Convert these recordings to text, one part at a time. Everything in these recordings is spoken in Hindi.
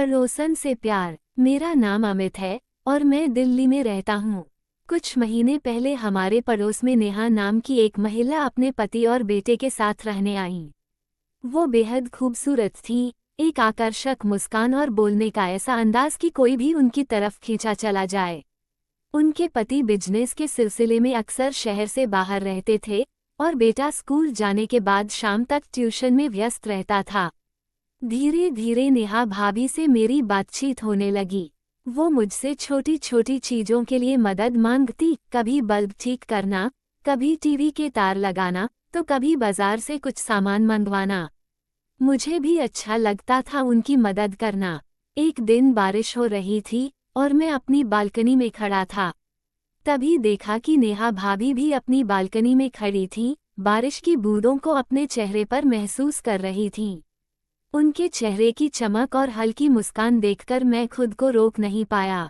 पड़ोसन से प्यार। मेरा नाम अमित है और मैं दिल्ली में रहता हूँ। कुछ महीने पहले हमारे पड़ोस में नेहा नाम की एक महिला अपने पति और बेटे के साथ रहने आई। वो बेहद खूबसूरत थी, एक आकर्षक मुस्कान और बोलने का ऐसा अंदाज कि कोई भी उनकी तरफ खींचा चला जाए। उनके पति बिजनेस के सिलसिले में अक्सर शहर से बाहर रहते थे और बेटा स्कूल जाने के बाद शाम तक ट्यूशन में व्यस्त रहता था। धीरे धीरे नेहा भाभी से मेरी बातचीत होने लगी। वो मुझसे छोटी छोटी चीजों के लिए मदद मांगती, कभी बल्ब ठीक करना, कभी टीवी के तार लगाना, तो कभी बाजार से कुछ सामान मंगवाना। मुझे भी अच्छा लगता था उनकी मदद करना। एक दिन बारिश हो रही थी और मैं अपनी बालकनी में खड़ा था। तभी देखा कि नेहा भाभी भी अपनी बालकनी में खड़ी थी, बारिश की बूंदों को अपने चेहरे पर महसूस कर रही थीं। उनके चेहरे की चमक और हल्की मुस्कान देखकर मैं खुद को रोक नहीं पाया।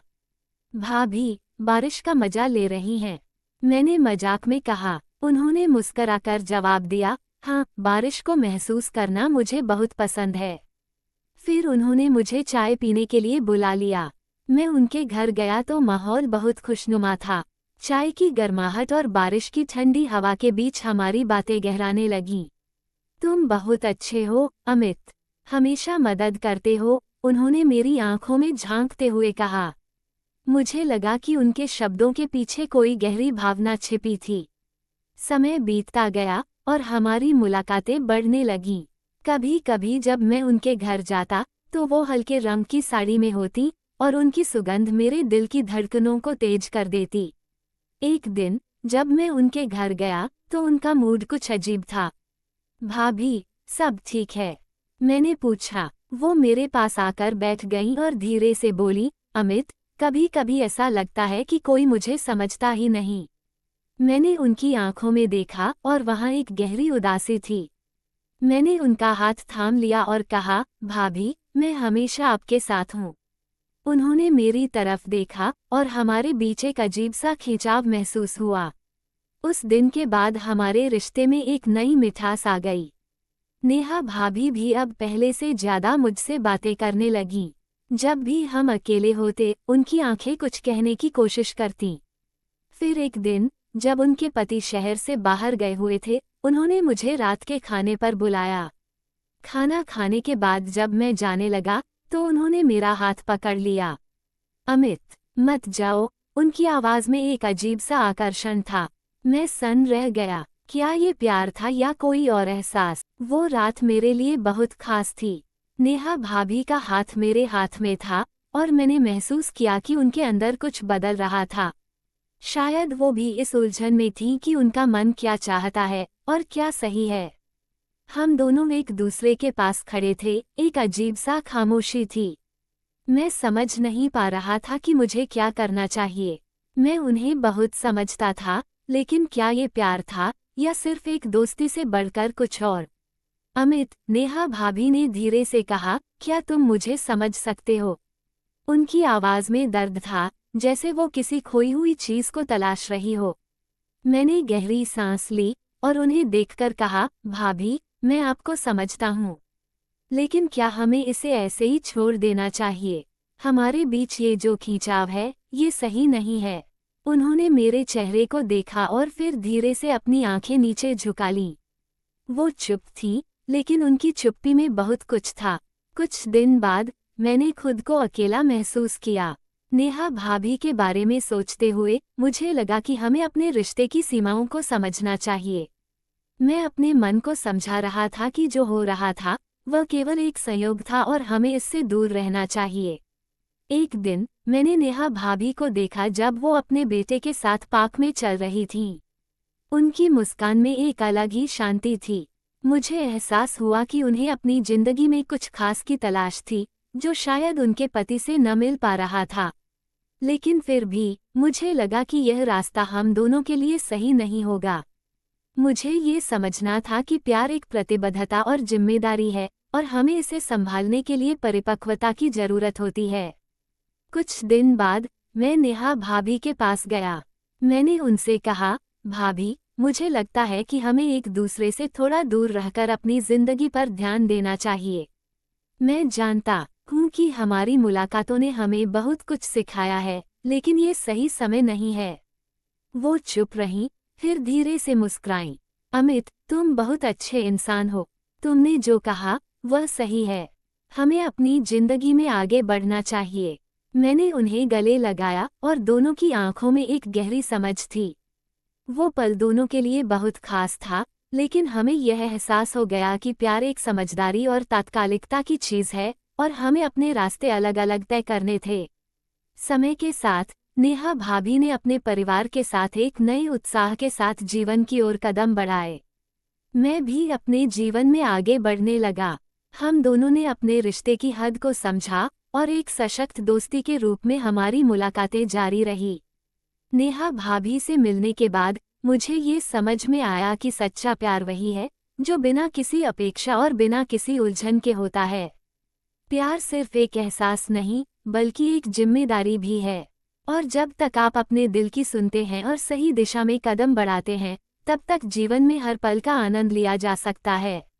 भाभी, बारिश का मजा ले रही हैं? मैंने मजाक में कहा। उन्होंने मुस्कराकर जवाब दिया, हाँ, बारिश को महसूस करना मुझे बहुत पसंद है। फिर उन्होंने मुझे चाय पीने के लिए बुला लिया। मैं उनके घर गया तो माहौल बहुत खुशनुमा था। चाय की गर्माहट और बारिश की ठंडी हवा के बीच हमारी बातें गहराने लगीं। तुम बहुत अच्छे हो, अमित। हमेशा मदद करते हो, उन्होंने मेरी आंखों में झांकते हुए कहा। मुझे लगा कि उनके शब्दों के पीछे कोई गहरी भावना छिपी थी। समय बीतता गया और हमारी मुलाकातें बढ़ने लगीं। कभी कभी जब मैं उनके घर जाता तो वो हल्के रंग की साड़ी में होती और उनकी सुगंध मेरे दिल की धड़कनों को तेज कर देती। एक दिन जब मैं उनके घर गया तो उनका मूड कुछ अजीब था। भाभी, सब ठीक है? मैंने पूछा। वो मेरे पास आकर बैठ गईं और धीरे से बोली, अमित, कभी कभी ऐसा लगता है कि कोई मुझे समझता ही नहीं। मैंने उनकी आंखों में देखा और वहां एक गहरी उदासी थी। मैंने उनका हाथ थाम लिया और कहा, भाभी, मैं हमेशा आपके साथ हूँ। उन्होंने मेरी तरफ देखा और हमारे बीच एक अजीब सा खिंचाव महसूस हुआ। उस दिन के बाद हमारे रिश्ते में एक नई मिठास आ गई। नेहा भाभी भी अब पहले से ज्यादा मुझसे बातें करने लगीं। जब भी हम अकेले होते, उनकी आंखें कुछ कहने की कोशिश करतीं। फिर एक दिन, जब उनके पति शहर से बाहर गए हुए थे, उन्होंने मुझे रात के खाने पर बुलाया। खाना खाने के बाद जब मैं जाने लगा, तो उन्होंने मेरा हाथ पकड़ लिया। अमित, मत जाओ। उनकी आवाज में एक अजीब सा आकर्षण था। मैं सन्न रह गया। क्या ये प्यार था या कोई और एहसास? वो रात मेरे लिए बहुत खास थी। नेहा भाभी का हाथ मेरे हाथ में था और मैंने महसूस किया कि उनके अंदर कुछ बदल रहा था। शायद वो भी इस उलझन में थी कि उनका मन क्या चाहता है और क्या सही है। हम दोनों एक दूसरे के पास खड़े थे, एक अजीब सा खामोशी थी। मैं समझ नहीं पा रहा था कि मुझे क्या करना चाहिए। मैं उन्हें बहुत समझता था, लेकिन क्या ये प्यार था या सिर्फ एक दोस्ती से बढ़कर कुछ और? अमित, नेहा भाभी ने धीरे से कहा, क्या तुम मुझे समझ सकते हो? उनकी आवाज में दर्द था, जैसे वो किसी खोई हुई चीज को तलाश रही हो। मैंने गहरी सांस ली और उन्हें देखकर कहा, भाभी, मैं आपको समझता हूँ, लेकिन क्या हमें इसे ऐसे ही छोड़ देना चाहिए? हमारे बीच ये जो खींचाव है, ये सही नहीं है। उन्होंने मेरे चेहरे को देखा और फिर धीरे से अपनी आंखें नीचे झुका लीं। वो चुप थी, लेकिन उनकी चुप्पी में बहुत कुछ था। कुछ दिन बाद मैंने खुद को अकेला महसूस किया। नेहा भाभी के बारे में सोचते हुए मुझे लगा कि हमें अपने रिश्ते की सीमाओं को समझना चाहिए। मैं अपने मन को समझा रहा था कि जो हो रहा था वह केवल एक संयोग था और हमें इससे दूर रहना चाहिए। एक दिन मैंने नेहा भाभी को देखा जब वो अपने बेटे के साथ पार्क में चल रही थीं। उनकी मुस्कान में एक अलग ही शांति थी। मुझे एहसास हुआ कि उन्हें अपनी जिंदगी में कुछ खास की तलाश थी, जो शायद उनके पति से न मिल पा रहा था। लेकिन फिर भी मुझे लगा कि यह रास्ता हम दोनों के लिए सही नहीं होगा। मुझे ये समझना था कि प्यार एक प्रतिबद्धता और जिम्मेदारी है और हमें इसे संभालने के लिए परिपक्वता की जरूरत होती है। कुछ दिन बाद मैं नेहा भाभी के पास गया। मैंने उनसे कहा, भाभी, मुझे लगता है कि हमें एक दूसरे से थोड़ा दूर रहकर अपनी जिंदगी पर ध्यान देना चाहिए। मैं जानता हूँ क्योंकि हमारी मुलाकातों ने हमें बहुत कुछ सिखाया है, लेकिन ये सही समय नहीं है। वो चुप रहीं, फिर धीरे से मुस्कुराईं। अमित, तुम बहुत अच्छे इंसान हो। तुमने जो कहा वह सही है। हमें अपनी जिंदगी में आगे बढ़ना चाहिए। मैंने उन्हें गले लगाया और दोनों की आंखों में एक गहरी समझ थी। वो पल दोनों के लिए बहुत खास था, लेकिन हमें यह एहसास हो गया कि प्यार एक समझदारी और तात्कालिकता की चीज है और हमें अपने रास्ते अलग अलग तय करने थे। समय के साथ नेहा भाभी ने अपने परिवार के साथ एक नए उत्साह के साथ जीवन की ओर कदम बढ़ाए। मैं भी अपने जीवन में आगे बढ़ने लगा। हम दोनों ने अपने रिश्ते की हद को समझा और एक सशक्त दोस्ती के रूप में हमारी मुलाकातें जारी रही। नेहा भाभी से मिलने के बाद मुझे ये समझ में आया कि सच्चा प्यार वही है जो बिना किसी अपेक्षा और बिना किसी उलझन के होता है। प्यार सिर्फ एक एहसास नहीं, बल्कि एक जिम्मेदारी भी है। और जब तक आप अपने दिल की सुनते हैं और सही दिशा में कदम बढ़ाते हैं, तब तक जीवन में हर पल का आनंद लिया जा सकता है।